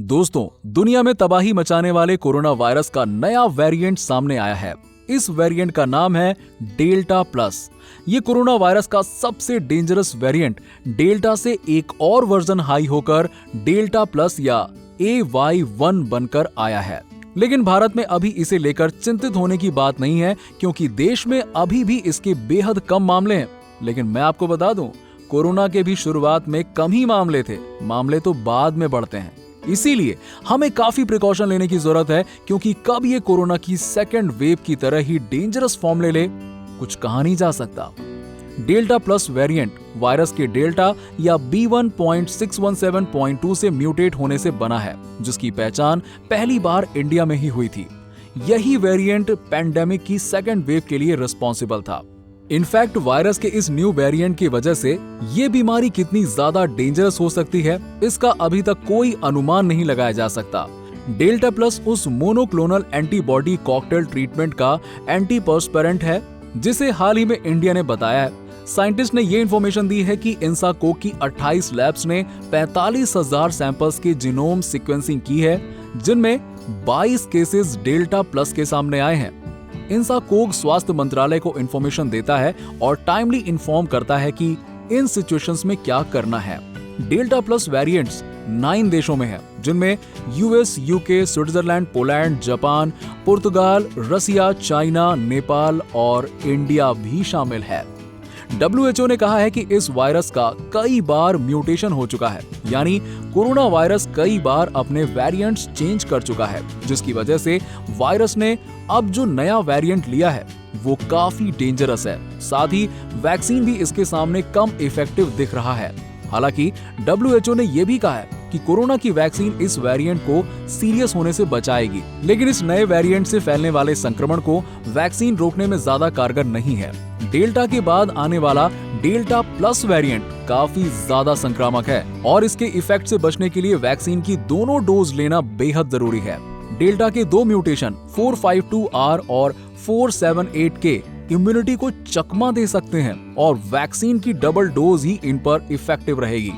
दोस्तों, दुनिया में तबाही मचाने वाले कोरोना वायरस का नया वेरिएंट सामने आया है। इस वेरिएंट का नाम है डेल्टा प्लस। ये कोरोना वायरस का सबसे डेंजरस वेरिएंट डेल्टा से एक और वर्जन हाई होकर डेल्टा प्लस या AY1 बनकर आया है। लेकिन भारत में अभी इसे लेकर चिंतित होने की बात नहीं है, क्योंकि देश में अभी भी इसके बेहद कम मामले हैं। लेकिन मैं आपको बता दूं, कोरोना के भी शुरुआत में कम ही मामले थे, मामले तो बाद में बढ़ते हैं। इसीलिए हमें काफी प्रिकॉशन लेने की जरूरत है, क्योंकि कब ये कोरोना की सेकेंड वेव की तरह ही डेंजरस फॉर्म ले ले, कुछ कहा नहीं जा सकता। डेल्टा प्लस वेरिएंट वायरस के डेल्टा या B1.617.2 से म्यूटेट होने से बना है, जिसकी पहचान पहली बार इंडिया में ही हुई थी। यही वेरिएंट पैंडेमिक की सेकेंड वेव के लिए रिस्पॉन्सिबल था। इनफैक्ट वायरस के इस न्यू वेरिएंट की वजह से ये बीमारी कितनी ज्यादा डेंजरस हो सकती है, इसका अभी तक कोई अनुमान नहीं लगाया जा सकता। डेल्टा प्लस उस मोनोक्लोनल एंटीबॉडी कॉकटेल ट्रीटमेंट का एंटीपर्स्पिरेंट है, जिसे हाल ही में इंडिया ने बताया है। साइंटिस्ट ने ये इन्फॉर्मेशन दी है कि इंसाकोक की 28 लैब्स ने 45,000 सैंपल्स की जीनोम सीक्वेंसिंग की है, जिनमें 22 केसेस डेल्टा प्लस के सामने आए हैं। इंसाकोक स्वास्थ्य मंत्रालय को इन्फॉर्मेशन देता है और टाइमली इन्फॉर्म करता है कि इन सिचुएशंस में क्या करना है। डेल्टा प्लस वेरिएंट्स 9 देशों में है, जिनमें US, UK, Switzerland, Poland, Japan, पुर्तगाल, रसिया, चाइना, नेपाल और इंडिया भी शामिल है। WHO ने कहा है कि इस वायरस का कई बार म्यूटेशन हो चुका है, यानी कोरोना वायरस कई बार अपने वेरिएंट्स चेंज कर चुका है, जिसकी वजह से वायरस ने अब जो नया वेरिएंट लिया है वो काफी डेंजरस है। साथ ही वैक्सीन भी इसके सामने कम इफेक्टिव दिख रहा है। हालांकि WHO ने यह भी कहा है कि कोरोना की वैक्सीन इस वेरिएंट को सीरियस होने से बचाएगी, लेकिन इस नए वेरिएंट से फैलने वाले संक्रमण को वैक्सीन रोकने में ज्यादा कारगर नहीं है। डेल्टा के बाद आने वाला डेल्टा प्लस वेरिएंट काफी ज्यादा संक्रामक है और इसके इफेक्ट से बचने के लिए वैक्सीन की दोनों डोज लेना बेहद जरूरी है। डेल्टा के दो म्यूटेशन 452R और 478K इम्यूनिटी को चकमा दे सकते हैं और वैक्सीन की डबल डोज ही इन पर इफेक्टिव रहेगी,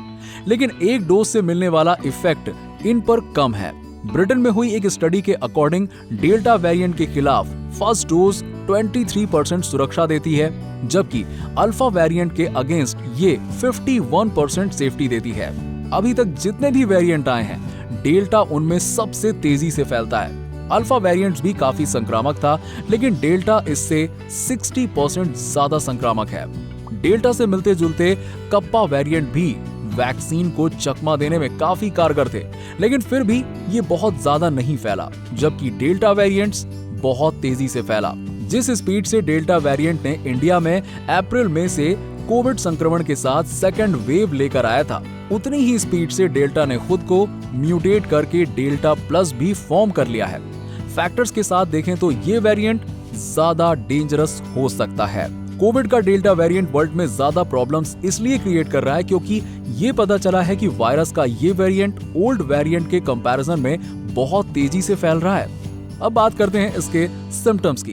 लेकिन एक डोज से मिलने वाला इफेक्ट इन पर कम है। ब्रिटेन में हुई एक स्टडी के अकॉर्डिंग डेल्टा वेरिएंट के खिलाफ फर्स्ट डोज 23% सुरक्षा देती है, जबकि अल्फा वेरिएंट के अगेंस्ट ये 51% सेफ्टी देती है। अभी तक जितने भी वेरिएंट आए हैं, डेल्टा उनमें सबसे तेजी से फैलता है। अल्फा वेरिएंट भी काफी संक्रामक था, लेकिन डेल्टा इससे 60% ज्यादा संक्रामक है। डेल्टा से मिलते जुलते कप्पा वेरिएंट भी वैक्सीन को चकमा देने में काफी कारगर थे, लेकिन फिर भी ये बहुत ज्यादा नहीं फैला, जबकि डेल्टा वेरिएंट्स बहुत तेजी से फैला। जिस स्पीड से डेल्टा वेरिएंट ने इंडिया में अप्रैल में से कोविड संक्रमण के साथ सेकेंड वेव लेकर आया था, उतनी ही स्पीड से डेल्टा ने खुद को म्यूटेट करके डेल्टा प्लस भी फॉर्म कर लिया है। फैक्टर्स के साथ देखें तो ये वेरिएंट ज्यादा डेंजरस हो सकता है। कोविड का डेल्टा वेरिएंट वर्ल्ड में ज्यादा प्रॉब्लम्स इसलिए क्रिएट कर रहा है क्योंकि ये पता चला है कि वायरस का ये वेरिएंट ओल्ड वेरिएंट के कंपैरिजन में बहुत तेजी से फैल रहा है। अब बात करते हैं इसके सिम्टम्स की।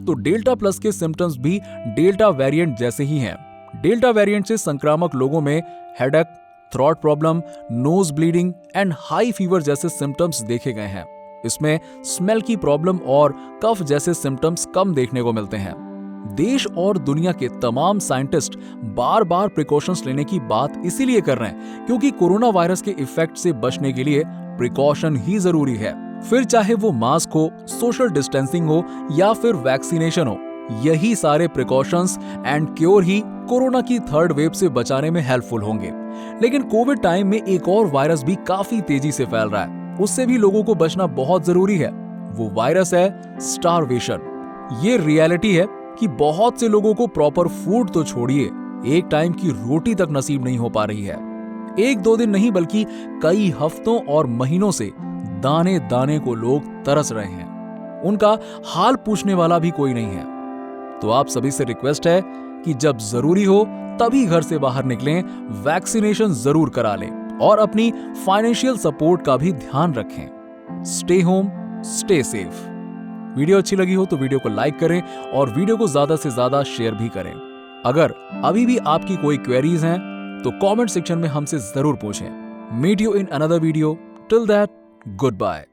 तो डेल्टा प्लस के सिम्टम्स भी डेल्टा वेरिएंट जैसे ही हैं। डेल्टा वेरिएंट से संक्रामक लोगों में headache, throat problem, nose bleeding and high fever जैसे सिम्टम्स देखे गए हैं। इसमें स्मेल की प्रॉब्लम और कफ जैसे सिम्टम्स कम देखने को मिलते हैं। देश और दुनिया के तमाम साइंटिस्ट बार बार प्रिकॉशंस लेने की बात इसीलिए कर रहे हैं क्योंकि कोरोना वायरस के इफेक्ट से बचने के लिए प्रिकॉशन ही जरूरी है। फिर चाहे वो मास्क हो, सोशल डिस्टेंसिंग हो या फिर वैक्सीनेशन हो, यही सारे precautions and cure he corona की थर्ड वेव से बचाने में हेल्पफुल होंगे। लेकिन कोविड टाइम में एक और वायरस भी काफी तेजी से फैल रहा है, उससे भी लोगों को बचना बहुत जरूरी है। वो वायरस है स्टारवेशन। ये रियलिटी है कि बहुत से लोगों को प्रॉपर फूड तो छोड़िए, एक टाइम की रोटी तक नसीब नहीं हो पा रही है। एक दो दिन नहीं बल्कि कई हफ्तों और महीनों से दाने दाने को लोग तरस रहे हैं। उनका हाल पूछने वाला भी कोई नहीं है। तो आप सभी से रिक्वेस्ट है कि जब जरूरी हो तभी घर से बाहर निकलें, वैक्सीनेशन जरूर करा लें और अपनी फाइनेंशियल सपोर्ट का भी ध्यान रखें। Stay home, stay safe. Video अच्छी लगी हो तो वीडियो को लाइक करें और वीडियो को ज्यादा से ज्यादा शेयर भी करें। अगर अभी भी आपकी कोई क्वेरीज हैं तो कमेंट सेक्शन में हमसे जरूर पूछें। Meet you in another video. Till that, good bye.